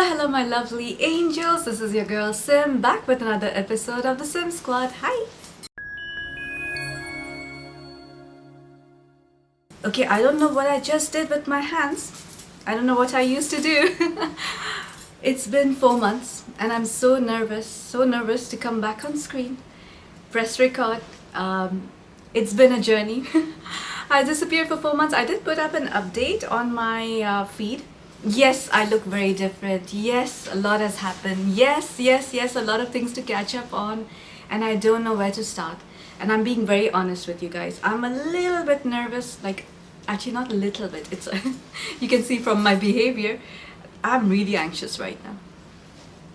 hello my lovely angels, this is your girl Sim back with another episode of the Sim Squad. Hi! Okay, I don't know what I just did with my hands. I don't know what I used to do. It's been 4 months and I'm so nervous to come back on screen, press record. It's been a journey. I disappeared for 4 months. I did put up an update on my feed. Yes, I look very different. Yes, a lot has happened. Yes, a lot of things to catch up on, and I don't know where to start. And I'm being very honest with you guys. I'm a little bit nervous, like actually not a little bit. It's you can see from my behavior, I'm really anxious right now.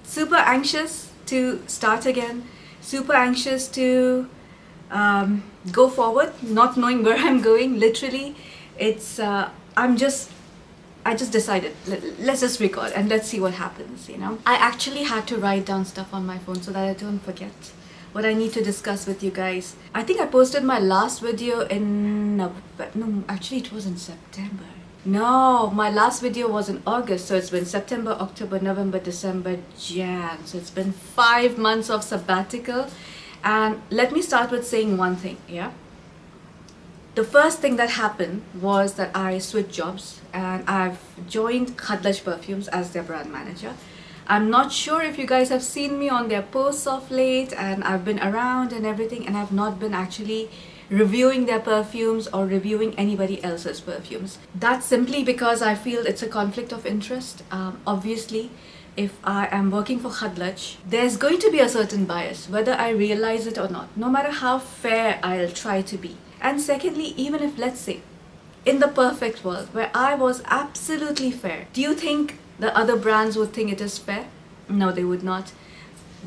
Super anxious to start again. Super anxious to go forward, not knowing where I'm going. Literally, it's I just decided, let's just record and let's see what happens, you know. I actually had to write down stuff on my phone so that I don't forget what I need to discuss with you guys. I think I posted my last video in no, actually it was in September. No, my last video was in August, so it's been September, October, November, December, Jan. So it's been 5 months of sabbatical. And let me start with saying one thing, yeah? The first thing that happened was that I switched jobs and I've joined Khadlaj Perfumes as their brand manager. I'm not sure if you guys have seen me on their posts of late, and I've been around and everything, and I've not been actually reviewing their perfumes or reviewing anybody else's perfumes. That's simply because I feel it's a conflict of interest. Obviously, if I am working for Khadlaj, there's going to be a certain bias, whether I realize it or not, no matter how fair I'll try to be. And secondly, even if, let's say, in the perfect world where I was absolutely fair, do you think the other brands would think it is fair? No, they would not.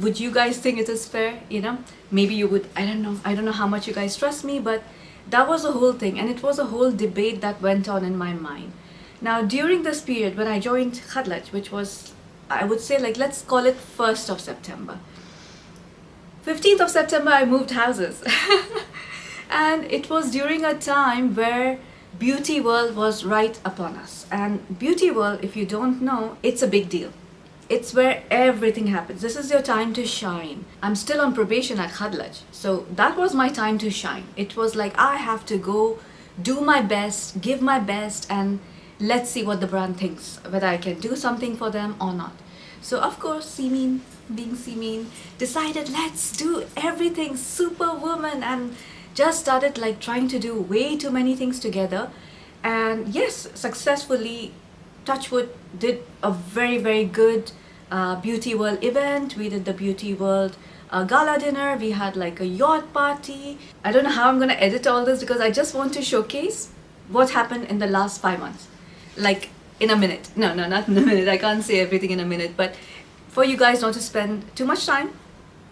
Would you guys think it is fair? You know, maybe you would. I don't know how much you guys trust me, but that was a whole thing, and it was a whole debate that went on in my mind. Now, during this period when I joined Khadlaj, which was, I would say, like, let's call it 1st of September. 15th of September, I moved houses. And it was during a time where beauty world was right upon us. And beauty world, if you don't know, it's a big deal. It's where everything happens. This is your time to shine. I'm still on probation at Khadlaj, so that was my time to shine. It was like I have to go do my best, give my best, and let's see what the brand thinks, whether I can do something for them or not. So of course, being Simin, decided let's do everything superwoman, and just started like trying to do way too many things together. And yes, successfully, touchwood, did a very good beauty world event. We did the beauty world gala dinner. We had like a yacht party. I don't know how I'm gonna edit all this because I just want to showcase what happened in the last 5 months, like in a minute. No, not in a minute. I can't say everything in a minute, but for you guys not to spend too much time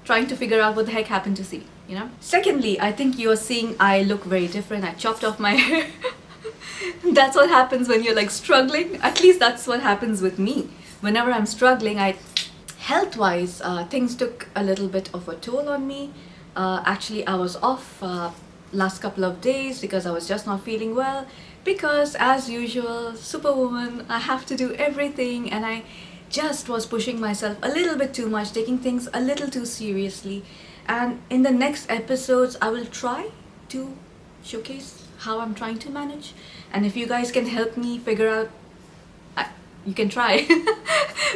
trying to figure out what the heck happened to see, you know. Secondly, I think you're seeing I look very different. I chopped off my hair. That's what happens when you're like struggling. At least that's what happens with me. Whenever I'm struggling, health-wise, things took a little bit of a toll on me. Actually, I was off last couple of days because I was just not feeling well. Because as usual, superwoman, I have to do everything, and I just was pushing myself a little bit too much, taking things a little too seriously. And in the next episodes, I will try to showcase how I'm trying to manage. And if you guys can help me figure out, you can try.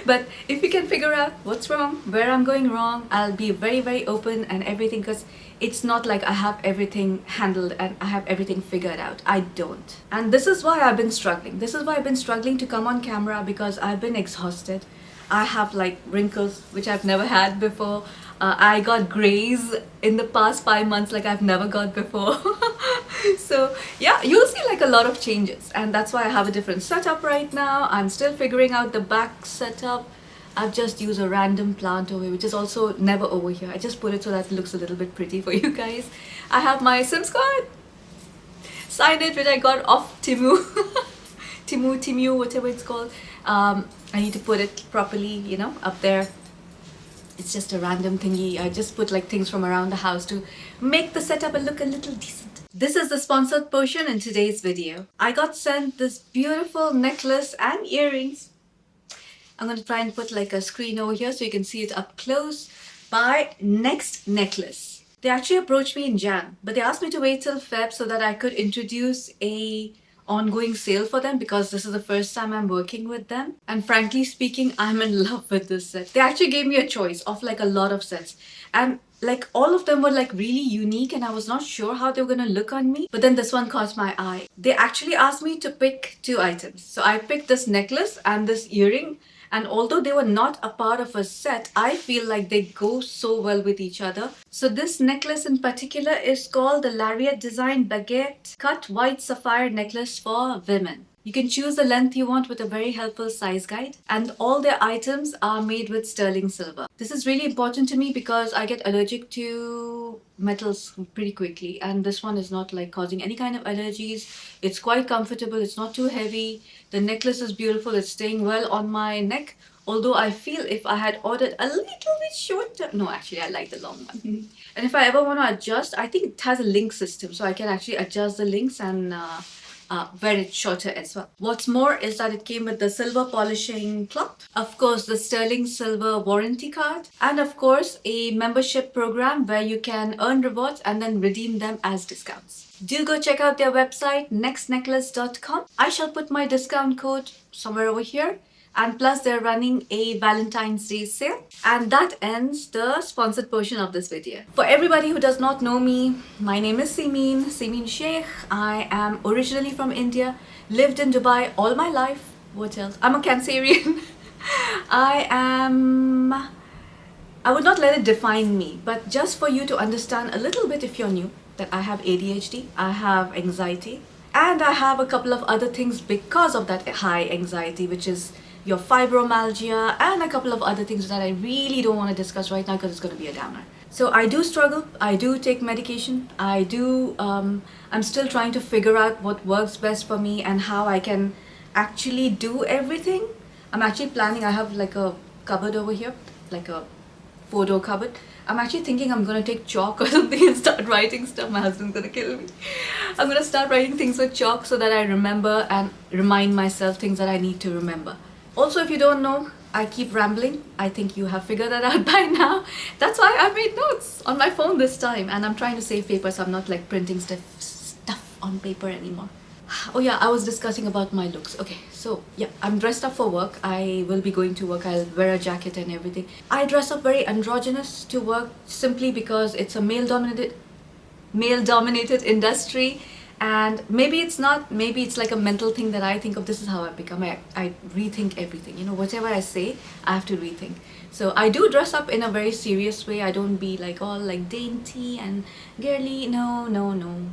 But if you can figure out what's wrong, where I'm going wrong, I'll be very open and everything, because it's not like I have everything handled and I have everything figured out. I don't. And this is why I've been struggling. This is why I've been struggling to come on camera, because I've been exhausted. I have like wrinkles which I've never had before. I got grays in the past 5 months like I've never got before. So yeah, you'll see like a lot of changes, and that's why I have a different setup right now. I'm still figuring out the back setup. I've just used a random plant over here, which is also never over here. I just put it so that it looks a little bit pretty for you guys. I have my Sim Squad signage, which I got off Timu. Timu, whatever it's called. I need to put it properly, you know, up there. It's just a random thingy. I just put like things from around the house to make the setup look a little decent. This is the sponsored portion in today's video. I got sent this beautiful necklace and earrings I'm going to try and put like a screen over here so you can see it up close, by NextNecklace. They actually approached me in Jan, but they asked me to wait till Feb so that I could introduce a ongoing sale for them, because this is the first time I'm working with them. And frankly speaking, I'm in love with this set. They actually gave me a choice of like a lot of sets, and like all of them were like really unique, and I was not sure how they were gonna look on me, but then this one caught my eye. They actually asked me to pick 2 items. So I picked this necklace and this earring, and although they were not a part of a set, I feel like they go so well with each other. So this necklace in particular is called the Lariat Design Baguette Cut White Sapphire Necklace for Women. You can choose the length you want with a very helpful size guide, and all their items are made with sterling silver. This is really important to me because I get allergic to metals pretty quickly, and this one is not like causing any kind of allergies. It's quite comfortable, it's not too heavy. The necklace is beautiful, it's staying well on my neck. Although I feel if I had ordered a little bit shorter, no, actually I like the long one. And if I ever want to adjust, I think it has a link system, so I can actually adjust the links and wear it shorter as well. What's more is that it came with the silver polishing cloth, of course the sterling silver warranty card, and of course a membership program where you can earn rewards and then redeem them as discounts. Do go check out their website nextnecklace.com. I shall put my discount code somewhere over here. And plus they're running a Valentine's Day sale. And that ends the sponsored portion of this video. For everybody who does not know me, my name is Simeen Sheikh. I am originally from India, lived in Dubai all my life. What else? I'm a Cancerian. I would not let it define me, but just for you to understand a little bit if you're new, that I have ADHD, I have anxiety, and I have a couple of other things because of that high anxiety, which is your fibromyalgia and a couple of other things that I really don't want to discuss right now because it's going to be a downer. So I do struggle, I do take medication, I'm still trying to figure out what works best for me and how I can actually do everything. I'm actually planning, I have like a cupboard over here, like a photo cupboard. I'm actually thinking I'm gonna take chalk or something and start writing stuff. My husband's gonna kill me. I'm gonna start writing things with chalk so that I remember and remind myself things that I need to remember. Also, if you don't know, I keep rambling. I think you have figured that out by now. That's why I made notes on my phone this time, and I'm trying to save paper so I'm not like printing stuff on paper anymore. Oh yeah, I was discussing about my looks. Okay, so yeah, I'm dressed up for work. I will be going to work. I'll wear a jacket and everything. I dress up very androgynous to work simply because it's a male-dominated industry. And maybe it's not, maybe it's like a mental thing that I think of. This is how I become. I rethink everything. You know, whatever I say, I have to rethink. So I do dress up in a very serious way. I don't be like all like dainty and girly. No.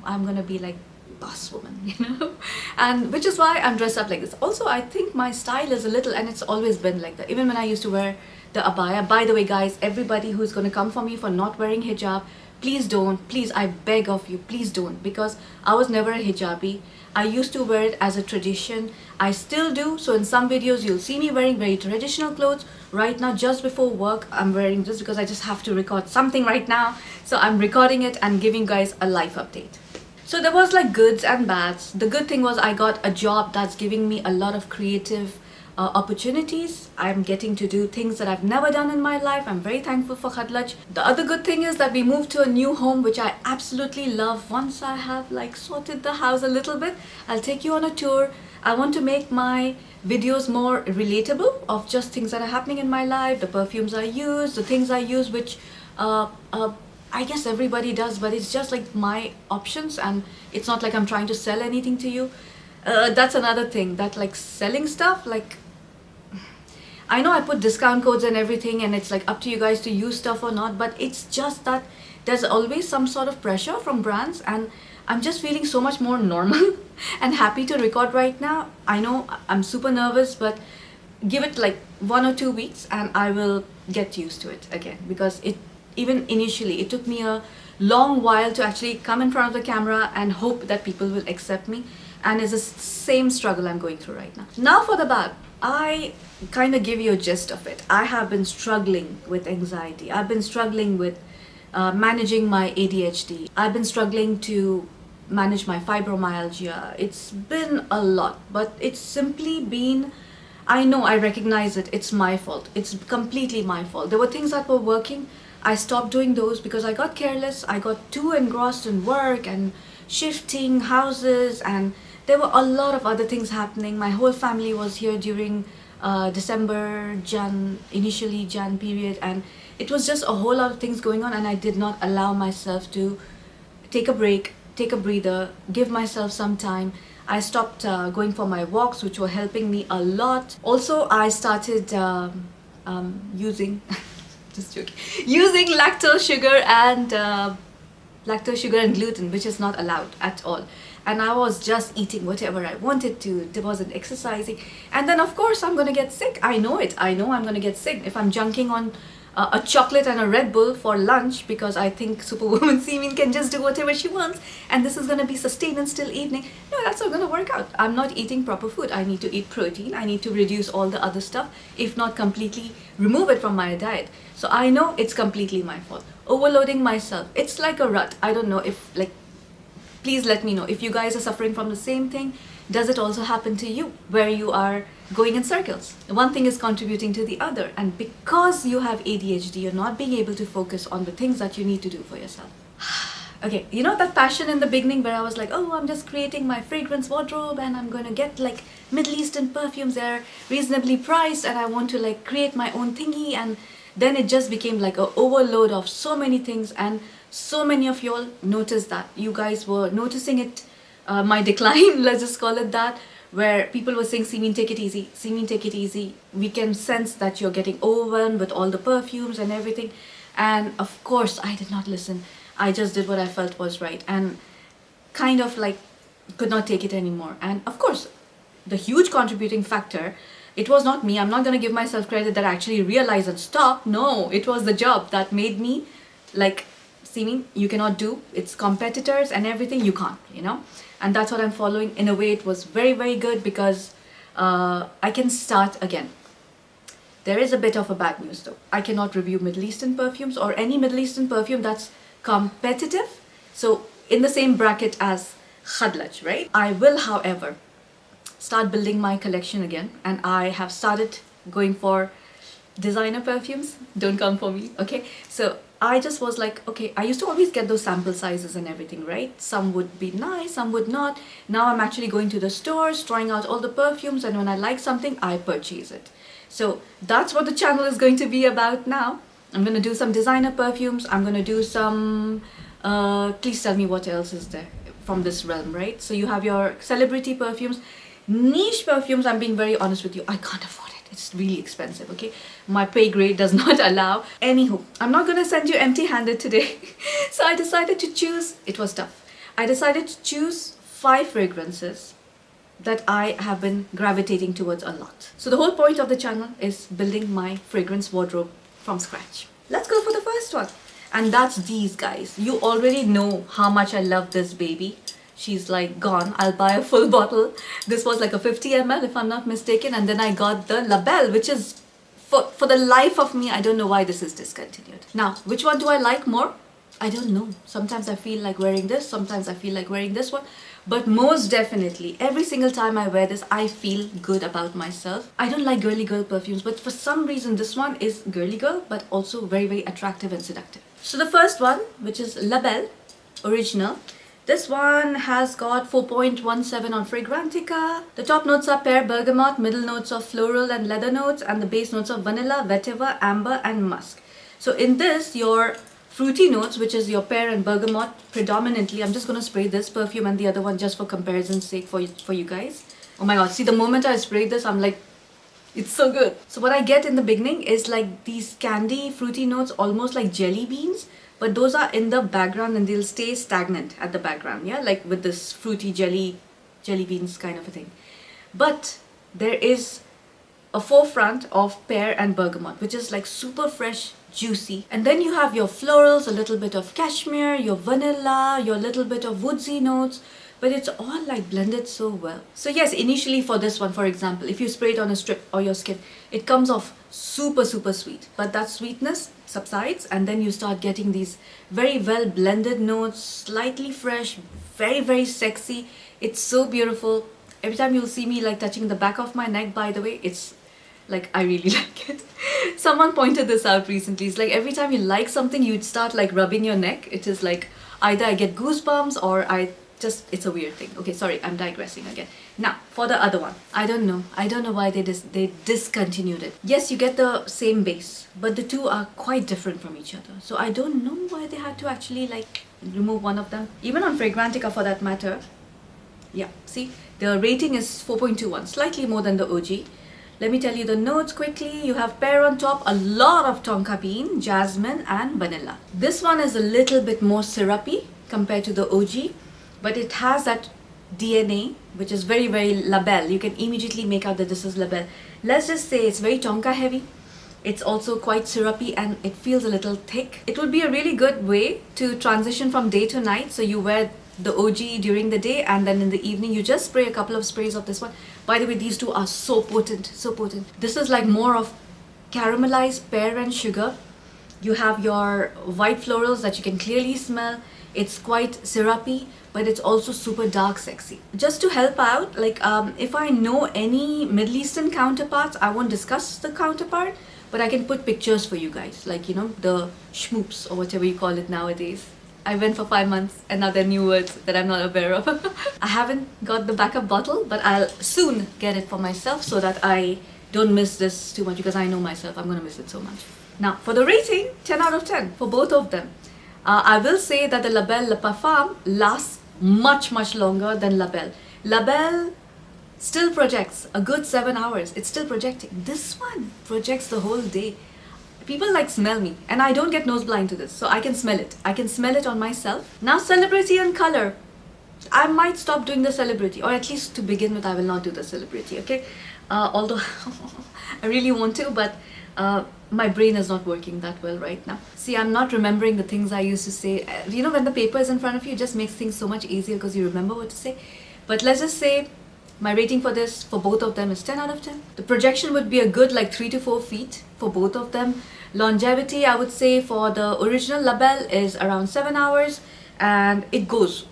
I'm gonna be like boss woman, you know, and which is why I'm dressed up like this. Also, I think my style is a little, and it's always been like that. Even when I used to wear the abaya. By the way, guys, everybody who's gonna come for me for not wearing hijab, please don't, please, I beg of you, please don't, because I was never a hijabi. I used to wear it as a tradition. I still do. So in some videos you'll see me wearing very traditional clothes. Right now, just before work, I'm wearing this because I just have to record something right now. So I'm recording it and giving you guys a life update. So there was like goods and bads. The good thing was I got a job that's giving me a lot of creative opportunities. I'm getting to do things that I've never done in my life. I'm very thankful for Khadlaj. The other good thing is that we moved to a new home, which I absolutely love. Once I have like sorted the house a little bit, I'll take you on a tour. I want to make my videos more relatable of just things that are happening in my life, the perfumes I use, the things I use, which I guess everybody does, but it's just like my options, and it's not like I'm trying to sell anything to you. That's another thing, that like selling stuff, like I know I put discount codes and everything, and it's like up to you guys to use stuff or not, but it's just that there's always some sort of pressure from brands, and I'm just feeling so much more normal and happy to record right now. I know I'm super nervous, but give it like 1 or 2 weeks and I will get used to it again, because even initially it took me a long while to actually come in front of the camera and hope that people will accept me, and it's the same struggle I'm going through right now. Now for the bad. I kind of give you a gist of it. I have been struggling with anxiety. I've been struggling with managing my ADHD. I've been struggling to manage my fibromyalgia. It's been a lot, but it's simply been I know, I recognize it. It's my fault. It's completely my fault. There were things that were working. I stopped doing those because I got careless. I got too engrossed in work and shifting houses, and there were a lot of other things happening. My whole family was here during December, initially Jan period, and it was just a whole lot of things going on, and I did not allow myself to take a break, take a breather, give myself some time. I stopped going for my walks, which were helping me a lot. Also, I started using, just joking, using lactose, sugar and gluten, which is not allowed at all. And I was just eating whatever I wanted to. There wasn't exercising. And then of course I'm gonna get sick. I know it. I know I'm gonna get sick if I'm junking on a chocolate and a Red Bull for lunch, because I think Superwoman Seamin can just do whatever she wants and this is going to be sustained until evening. No, that's not going to work out. I'm not eating proper food. I need to eat protein. I need to reduce all the other stuff, if not completely remove it from my diet. So I know it's completely my fault. Overloading myself. It's like a rut. I don't know if, like, please let me know if you guys are suffering from the same thing. Does it also happen to you, where you are going in circles? One thing is contributing to the other, and because you have ADHD, you're not being able to focus on the things that you need to do for yourself. Okay, you know that passion in the beginning where I was like, oh, I'm just creating my fragrance wardrobe and I'm going to get like Middle Eastern perfumes, they're reasonably priced, and I want to like create my own thingy. And then it just became like an overload of so many things, and so many of y'all noticed that. You guys were noticing it, my decline, let's just call it that, where people were saying, Seamin, take it easy, Seamin, take it easy. We can sense that you're getting overwhelmed with all the perfumes and everything. And of course, I did not listen. I just did what I felt was right, and kind of like could not take it anymore. And of course, the huge contributing factor, it was not me. I'm not going to give myself credit that I actually realized and stopped. No, it was the job that made me like, Seamin, you cannot do. It's competitors and everything, you can't, you know. And that's what I'm following. In a way, it was very, very good, because I can start again. There is a bit of a bad news though. I cannot review Middle Eastern perfumes or any Middle Eastern perfume that's competitive, so in the same bracket as Khadlaj, right? I will, however, start building my collection again, and I have started going for designer perfumes. Don't come for me, okay? So I just was like, okay, I used to always get those sample sizes and everything, right? Some would be nice, some would not. Now I'm actually going to the stores, trying out all the perfumes, and when I like something, I purchase it. So that's what the channel is going to be about now. I'm going to do some designer perfumes. I'm going to do some, please tell me what else is there from this realm, right? So you have your celebrity perfumes, niche perfumes. I'm being very honest with you. I can't afford it. It's really expensive, okay? My pay grade does not allow. Anywho, I'm not going to send you empty-handed today. So I decided to choose, it was tough. I decided to choose 5 fragrances that I have been gravitating towards a lot. So the whole point of the channel is building my fragrance wardrobe from scratch. Let's go for the first one. And that's these guys. You already know how much I love this baby. She's like gone. I'll buy a full bottle. This was like a 50 ml if I'm not mistaken. And then I got the La Belle, which is, for the life of me, I don't know why this is discontinued. Now, which one do I like more? I don't know. Sometimes I feel like wearing this. Sometimes I feel like wearing this one. But most definitely, every single time I wear this, I feel good about myself. I don't like girly girl perfumes, but for some reason, this one is girly girl, but also very, very attractive and seductive. So the first one, which is La Belle Original. This one has got 4.17 on Fragrantica. The top notes are pear, bergamot, middle notes of floral and leather notes, and the base notes of vanilla, vetiver, amber, and musk. So in this, your fruity notes, which is your pear and bergamot predominantly. I'm just going to spray this perfume and the other one just for comparison's sake for you guys. Oh my god, see, the moment I sprayed this, I'm like, it's so good. So what I get in the beginning is like these candy fruity notes, almost like jelly beans, but those are in the background and they'll stay stagnant at the background, yeah, like with this fruity jelly beans kind of a thing. But there is a forefront of pear and bergamot, which is like super fresh, juicy. And then you have your florals, a little bit of cashmere, your vanilla, your little bit of woodsy notes, but it's all like blended so well. So yes, initially for this one, for example, if you spray it on a strip or your skin, it comes off super, super sweet. But that sweetness subsides and then you start getting these very well blended notes, slightly fresh, very, very sexy. It's so beautiful. Every time you'll see me like touching the back of my neck, by the way, it's like I really like it. Someone pointed this out recently. It's like every time you like something, you'd start like rubbing your neck. It is like either I get goosebumps or it's a weird thing. Okay, sorry, I'm digressing again. Now, for the other one, I don't know why they discontinued it. Yes, you get the same base, but the two are quite different from each other. So I don't know why they had to actually like remove one of them. Even on Fragrantica for that matter. Yeah, see, the rating is 4.21, slightly more than the OG. Let me tell you the notes quickly. You have pear on top, a lot of tonka bean, jasmine and vanilla. This one is a little bit more syrupy compared to the OG, but it has that DNA, which is very, very La Belle. You can immediately make out that this is La Belle. Let's just say it's very tonka heavy. It's also quite syrupy and it feels a little thick. It would be a really good way to transition from day to night. So you wear the OG during the day and then in the evening you just spray a couple of sprays of this one. By the way, these two are so potent, so potent. This is like more of caramelized pear and sugar. You have your white florals that you can clearly smell. It's quite syrupy, but it's also super dark sexy. Just to help out, like if I know any Middle Eastern counterparts, I won't discuss the counterpart, but I can put pictures for you guys, like, you know, the schmoops or whatever you call it nowadays. I went for 5 months and now there are new words that I'm not aware of. I haven't got the backup bottle, but I'll soon get it for myself so that I don't miss this too much, because I know myself I'm gonna miss it so much. Now, for the rating, 10 out of 10 for both of them. I will say that the La Belle Le Parfum lasts much longer than La Belle. La Belle still projects a good 7 hours. It's still projecting. This one projects the whole day. People like smell me and I don't get nose blind to this, so I can smell it. I can smell it on myself. Now, celebrity and color. I might stop doing the celebrity, or at least to begin with I will not do the celebrity, okay? Although I really want to, but my brain is not working that well right now. See, I'm not remembering the things I used to say. You know, when the paper is in front of you, it just makes things so much easier because you remember what to say. But let's just say my rating for this, for both of them, is 10 out of 10. The projection would be a good like 3 to 4 feet for both of them. Longevity, I would say for the original La Belle is around 7 hours. And it goes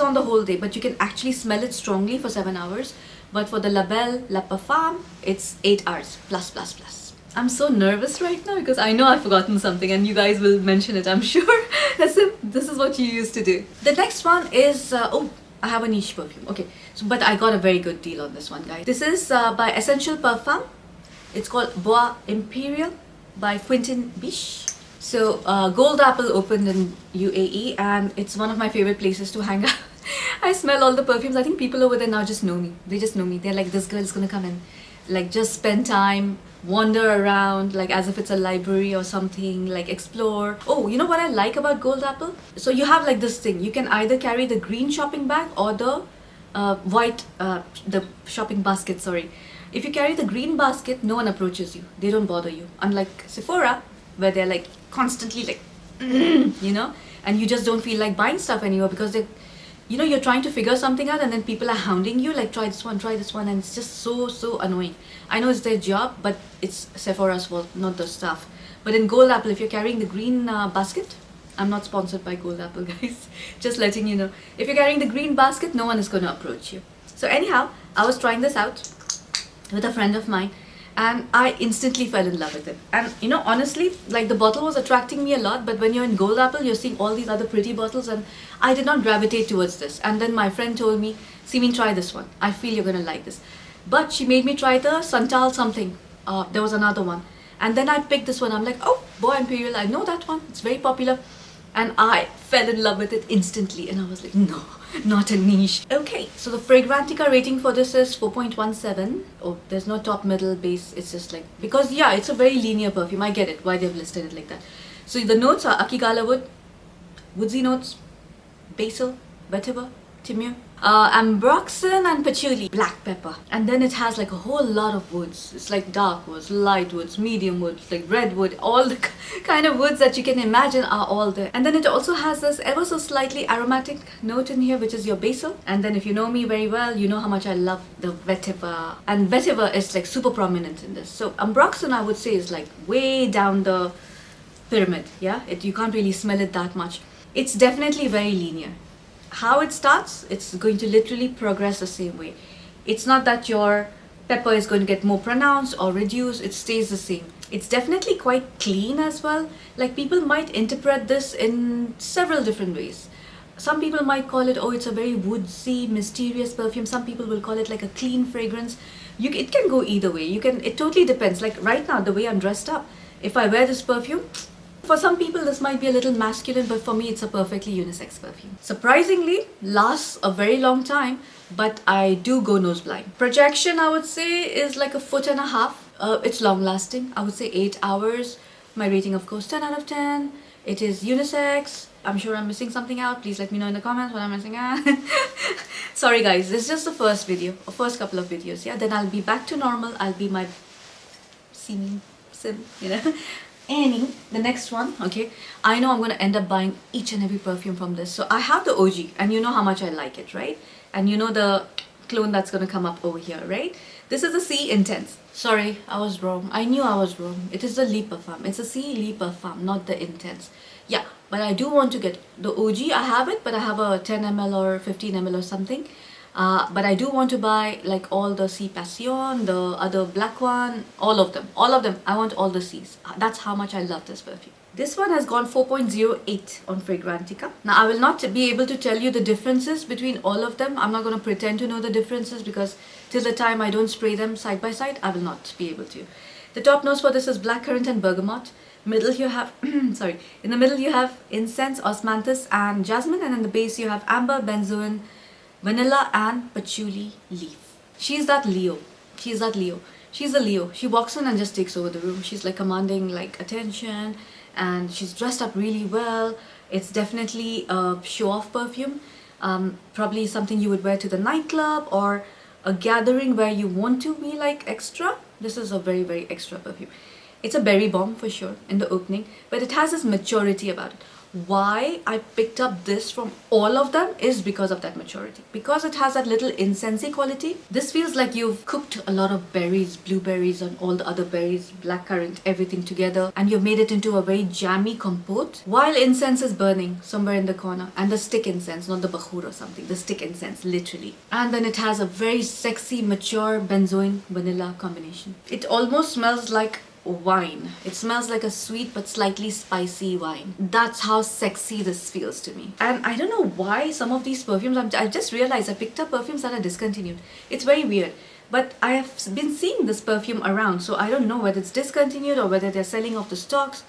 on the whole day, but you can actually smell it strongly for 7 hours. But for the La Belle Le Parfum, it's 8 hours plus. I'm so nervous right now because I know I've forgotten something and you guys will mention it, I'm sure. This is what you used to do. The next one is, oh, I have a niche perfume. Okay, so, but I got a very good deal on this one, guys. This is by Essential Parfum. It's called Bois Imperial by Quentin Biche. So Gold Apple opened in UAE and it's one of my favorite places to hang out. I smell all the perfumes. I think people over there now just know me. They just know me. They're like, this girl is gonna come and like just spend time, wander around like as if it's a library or something, like explore. Oh, you know what I like about Gold Apple? So you have like this thing. You can either carry the green shopping bag or the white, the shopping basket, sorry. If you carry the green basket, no one approaches you. They don't bother you. Unlike Sephora, where they're like constantly like, you know, and you just don't feel like buying stuff anymore because they, you know, you're trying to figure something out and then people are hounding you like, try this one, and it's just so annoying. I know it's their job, but it's Sephora's fault, not the staff. But in Gold Apple, if you're carrying the green basket, I'm not sponsored by Gold Apple, guys, just letting you know. If you're carrying the green basket, no one is going to approach you. So anyhow, I was trying this out with a friend of mine and I instantly fell in love with it. And you know, honestly, like the bottle was attracting me a lot, but when you're in Gold Apple, you're seeing all these other pretty bottles and I did not gravitate towards this. And then my friend told me, Simin, try this one. I feel you're gonna like this. But she made me try the Santal something. There was another one. And then I picked this one. I'm like, oh, Bois Imperial, I know that one. It's very popular. And I fell in love with it instantly. And I was like, no, not a niche. Okay, so the Fragrantica rating for this is 4.17. Oh, there's no top, middle, base. It's just like, because yeah, it's a very linear perfume. I get it, why they've listed it like that. So the notes are Akigala wood, woodsy notes, basil, vetiver, timur, ambroxan and patchouli, black pepper. And then it has like a whole lot of woods. It's like dark woods, light woods, medium woods, like redwood, all the kind of woods that you can imagine are all there. And then it also has this ever so slightly aromatic note in here, which is your basil. And then if you know me very well, you know how much I love the vetiver. And vetiver is like super prominent in this. So ambroxan, I would say, is like way down the pyramid. Yeah, you can't really smell it that much. It's definitely very linear. How it starts, it's going to literally progress the same way. It's not that your pepper is going to get more pronounced or reduced, it stays the same. It's definitely quite clean as well. Like, people might interpret this in several different ways. Some people might call it, oh, it's a very woodsy, mysterious perfume. Some people will call it like a clean fragrance. It can go either way. It totally depends. Like right now, the way I'm dressed up, if I wear this perfume, for some people this might be a little masculine, but for me it's a perfectly unisex perfume. Surprisingly, lasts a very long time, but I do go nose blind. Projection, I would say, is like 1.5 feet. It's long lasting. I would say 8 hours. My rating, of course, 10 out of 10. It is unisex. I'm sure I'm missing something out. Please let me know in the comments what I'm missing out. Sorry guys, this is just the first video, or first couple of videos. Yeah, then I'll be back to normal. I'll be my sim, you know. The next one, okay, I know I'm going to end up buying each and every perfume from this. So I have the OG, and you know how much I like it, right? And you know the clone that's going to come up over here, right? This is the C Intense. Sorry, I was wrong. I knew I was wrong. It is the Le Parfum. It's a C Le Parfum, not the Intense. Yeah, but I do want to get the OG. I have it, but I have a 10 ml or 15 ml or something. But I do want to buy like all the C Passion, the other black one, all of them. All of them. I want all the C's. That's how much I love this perfume. This one has gone 4.08 on Fragrantica. Now, I will not be able to tell you the differences between all of them. I'm not going to pretend to know the differences because till the time I don't spray them side by side, I will not be able to. The top notes for this is blackcurrant and bergamot. Middle you have, sorry, in the middle you have incense, osmanthus and jasmine, and in the base you have amber, benzoin, vanilla and patchouli leaf. She's that Leo. She's that Leo. She's a Leo. She walks in and just takes over the room. She's like commanding like attention, and she's dressed up really well. It's definitely a show-off perfume. Probably something you would wear to the nightclub or a gathering where you want to be like extra. This is a very, very extra perfume. It's a berry bomb for sure in the opening, but it has this maturity about it. Why I picked up this from all of them is because of that maturity. Because it has that little incensey quality. This feels like you've cooked a lot of berries, blueberries and all the other berries, blackcurrant, everything together, and you've made it into a very jammy compote while incense is burning somewhere in the corner. And the stick incense, not the bakhur or something, the stick incense, literally. And then it has a very sexy, mature benzoin vanilla combination. It almost smells like wine. It smells like a sweet but slightly spicy wine. That's how sexy this feels to me. And I don't know why some of these perfumes, I just realized I picked up perfumes that are discontinued. It's very weird. But I have been seeing this perfume around, so I don't know whether it's discontinued or whether they're selling off the stocks.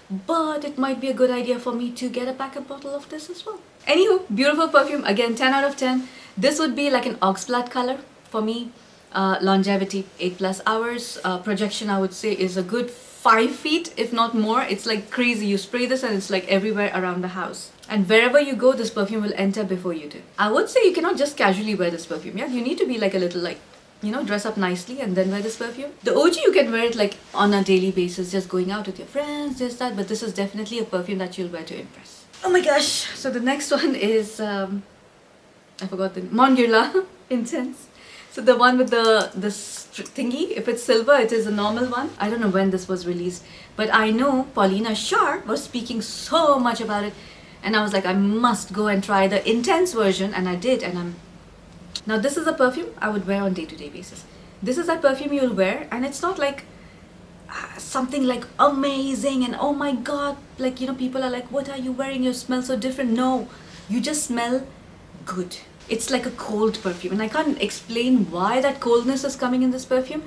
But it might be a good idea for me to get a backup bottle of this as well. Anywho, beautiful perfume. Again, 10 out of 10. This would be like an oxblood color for me. Longevity 8+ hours. Projection, I would say, is a good 5 feet, if not more. It's like crazy. You spray this and it's like everywhere around the house, and wherever you go this perfume will enter before you do. I would say you cannot just casually wear this perfume. Yeah, you need to be like a little like, you know, dress up nicely and then wear this perfume. The OG, you can wear it like on a daily basis, just going out with your friends, this, that, but this is definitely a perfume that you'll wear to impress. Oh my gosh. So the next one is I forgot the Mon Guerlain Intense. So the one with the thingy, if it's silver, it is a normal one. I don't know when this was released, but I know Paulina Shar was speaking so much about it, and I was like, I must go and try the intense version, and I did, and now this is a perfume I would wear on day-to-day basis. This is that perfume you'll wear, and it's not like something like amazing and oh my god, like, you know, people are like, what are you wearing? You smell so different. No, you just smell good. It's like a cold perfume, and I can't explain why that coldness is coming in this perfume,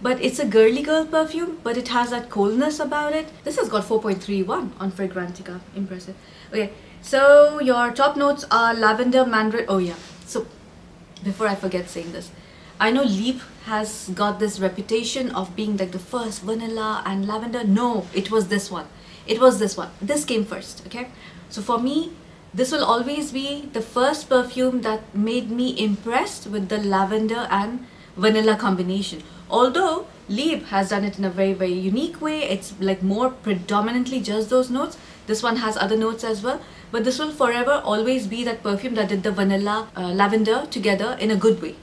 but it's a girly girl perfume, but it has that coldness about it. This has got 4.31 on Fragrantica. Impressive. Okay, so your top notes are lavender, mandarin. Oh yeah, so before I forget saying this, I know Leap has got this reputation of being like the first vanilla and lavender. No, it was this one. It was this one. This came first, okay? So for me, this will always be the first perfume that made me impressed with the lavender and vanilla combination. Although Lieb has done it in a very, very unique way. It's like more predominantly just those notes. This one has other notes as well. But this will forever always be that perfume that did the vanilla lavender together in a good way.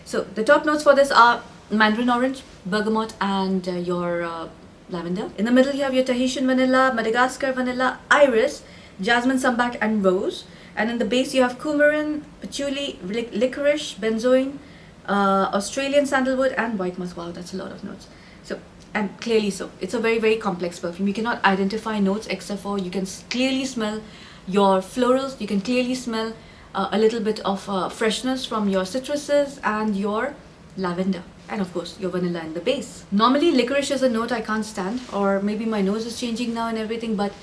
So the top notes for this are mandarin orange, bergamot and your lavender. In the middle you have your Tahitian vanilla, Madagascar vanilla, iris, jasmine, sambac and rose. And in the base you have coumarin, patchouli, licorice, benzoin, Australian sandalwood, and white musk. Wow, that's a lot of notes. So, and clearly so. It's a very, very complex perfume. You cannot identify notes except for you can clearly smell your florals. You can clearly smell a little bit of freshness from your citruses and your lavender. And of course, your vanilla in the base. Normally, licorice is a note I can't stand, or maybe my nose is changing now and everything, but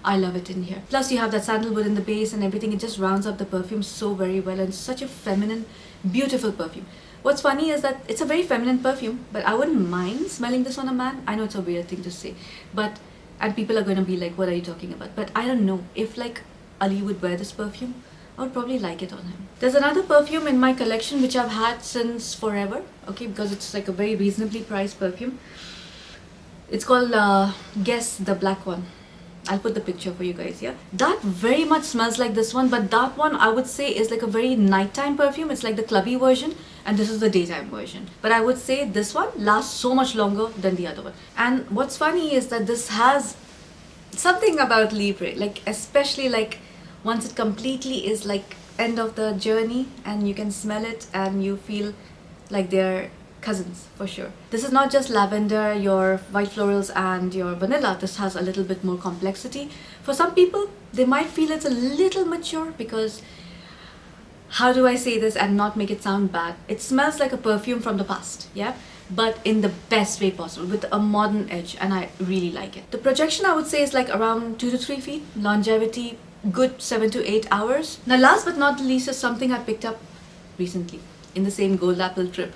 I love it in here. Plus, you have that sandalwood in the base and everything. It just rounds up the perfume so very well, and such a feminine, beautiful perfume. What's funny is that it's a very feminine perfume, but I wouldn't mind smelling this on a man. I know it's a weird thing to say, but and people are going to be like, what are you talking about? But I don't know. If like Ali would wear this perfume, I would probably like it on him. There's another perfume in my collection which I've had since forever, okay, because it's like a very reasonably priced perfume. It's called Guess, the black one. I'll put the picture for you guys here. That very much smells like this one, but that one I would say is like a very nighttime perfume. It's like the clubby version, and this is the daytime version. But I would say this one lasts so much longer than the other one. And what's funny is that this has something about Libre, like especially like once it completely is like end of the journey and you can smell it and you feel like they're cousins for sure. This is not just lavender, your white florals and your vanilla. This has a little bit more complexity. For some people, they might feel it's a little mature because, how do I say this and not make it sound bad? It smells like a perfume from the past, yeah? But in the best way possible, with a modern edge, and I really like it. The projection I would say is like around 2 to 3 feet. Longevity, good 7 to 8 hours. Now last but not least is something I picked up recently in the same gold apple trip.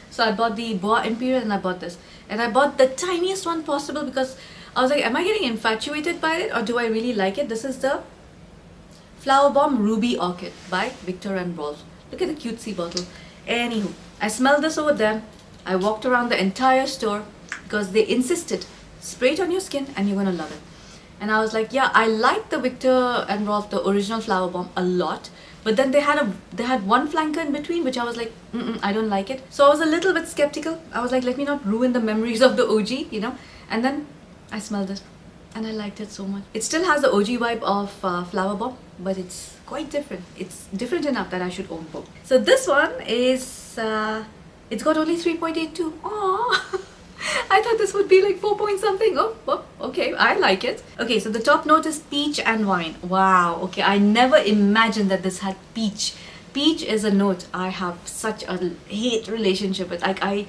So I bought the Bois Imperial and I bought this. And I bought the tiniest one possible because I was like, am I getting infatuated by it or do I really like it? This is the Flowerbomb Ruby Orchid by Viktor and Rolf. Look at the cutesy bottle. Anywho, I smelled this over there. I walked around the entire store because they insisted, spray it on your skin and you're gonna love it. And I was like, yeah, I like the Viktor and Rolf, the original Flowerbomb, a lot. But then they had one flanker in between, which I was like, I don't like it. So I was a little bit skeptical. I was like, let me not ruin the memories of the OG, you know. And then I smelled it, and I liked it so much. It still has the OG vibe of Flowerbomb, but it's quite different. It's different enough that I should own both. So this one is, it's got only 3.82. Aww. I thought this would be like 4 point something. Oh, okay, I like it. Okay, so the top note is peach and wine. Wow, okay, I never imagined that this had peach. Peach is a note I have such a hate relationship with. Like, I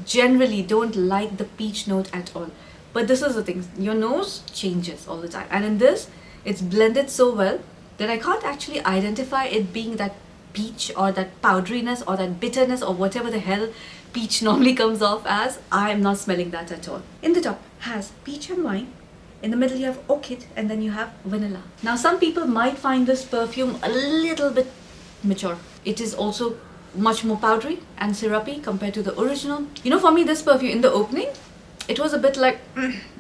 generally don't like the peach note at all. But this is the thing, your nose changes all the time. And in this, it's blended so well that I can't actually identify it being that peach or that powderiness or that bitterness or whatever the hell peach normally comes off as. I am not smelling that at all. In the top has peach and wine. In the middle you have orchid and then you have vanilla. Now some people might find this perfume a little bit mature. It is also much more powdery and syrupy compared to the original. You know, for me this perfume in the opening, it was a bit like,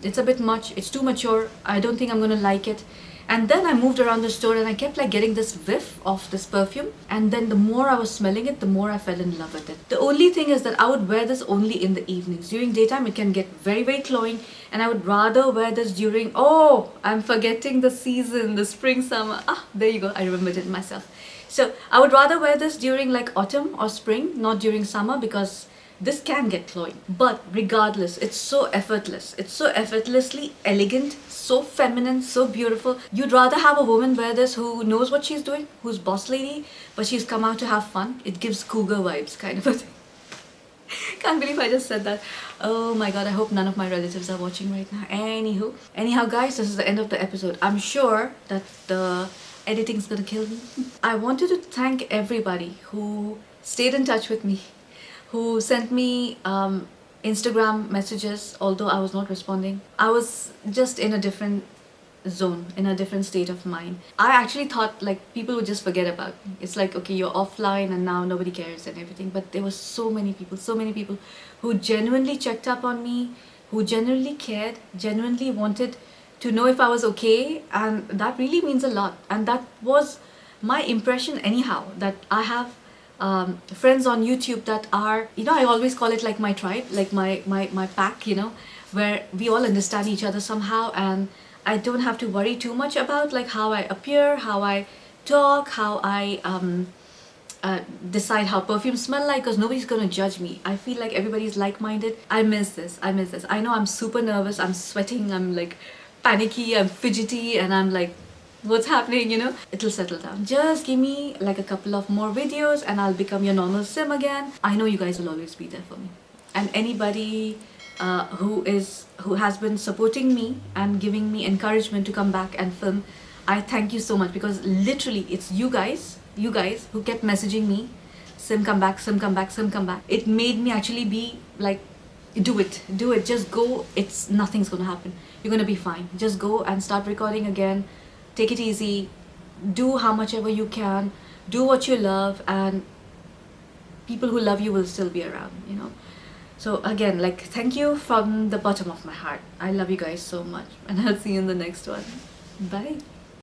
it's a bit much, it's too mature, I don't think I'm gonna like it. And then I moved around the store and I kept like getting this whiff of this perfume, and then the more I was smelling it, the more I fell in love with it. The only thing is that I would wear this only in the evenings. During daytime it can get very, very cloying, and I would rather wear this during, oh, I'm forgetting the season, the spring, summer. Ah, there you go, I remembered it myself. So I would rather wear this during like autumn or spring, not during summer, because this can get cloying. But regardless, it's so effortless. It's so effortlessly elegant, so feminine, so beautiful. You'd rather have a woman wear this who knows what she's doing, who's boss lady, but she's come out to have fun. It gives cougar vibes kind of a thing. Can't believe I just said that. Oh my god, I hope none of my relatives are watching right now. Anyhow guys, this is the end of the episode. I'm sure that the editing's gonna kill me. I wanted to thank everybody who stayed in touch with me, who sent me Instagram messages, although I was not responding. I was just in a different zone, in a different state of mind. I actually thought like people would just forget about me. It's like, okay, you're offline and now nobody cares and everything. But there were so many people who genuinely checked up on me, who genuinely cared, genuinely wanted to know if I was okay, and that really means a lot. And that was my impression anyhow, that I have friends on YouTube that are, you know, I always call it like my tribe, like my pack, you know, where we all understand each other somehow, and I don't have to worry too much about like how I appear, how I talk, how I decide how perfumes smell like, because nobody's gonna judge me. I feel like everybody's like-minded. I miss this. I miss this. I know I'm super nervous. I'm sweating. I'm like panicky. I'm fidgety, and I'm like, what's happening, you know? It'll settle down. Just give me like a couple of more videos and I'll become your normal sim again. I know you guys will always be there for me. And anybody who has been supporting me and giving me encouragement to come back and film, I thank you so much, because literally it's you guys who kept messaging me, sim come back, sim come back, sim come back. It made me actually be like, do it, just go. It's nothing's gonna happen. You're gonna be fine. Just go and start recording again. Take it easy, do how much ever you can, do what you love, and people who love you will still be around, you know. So again, like, thank you from the bottom of my heart. I love you guys so much, and I'll see you in the next one. Bye.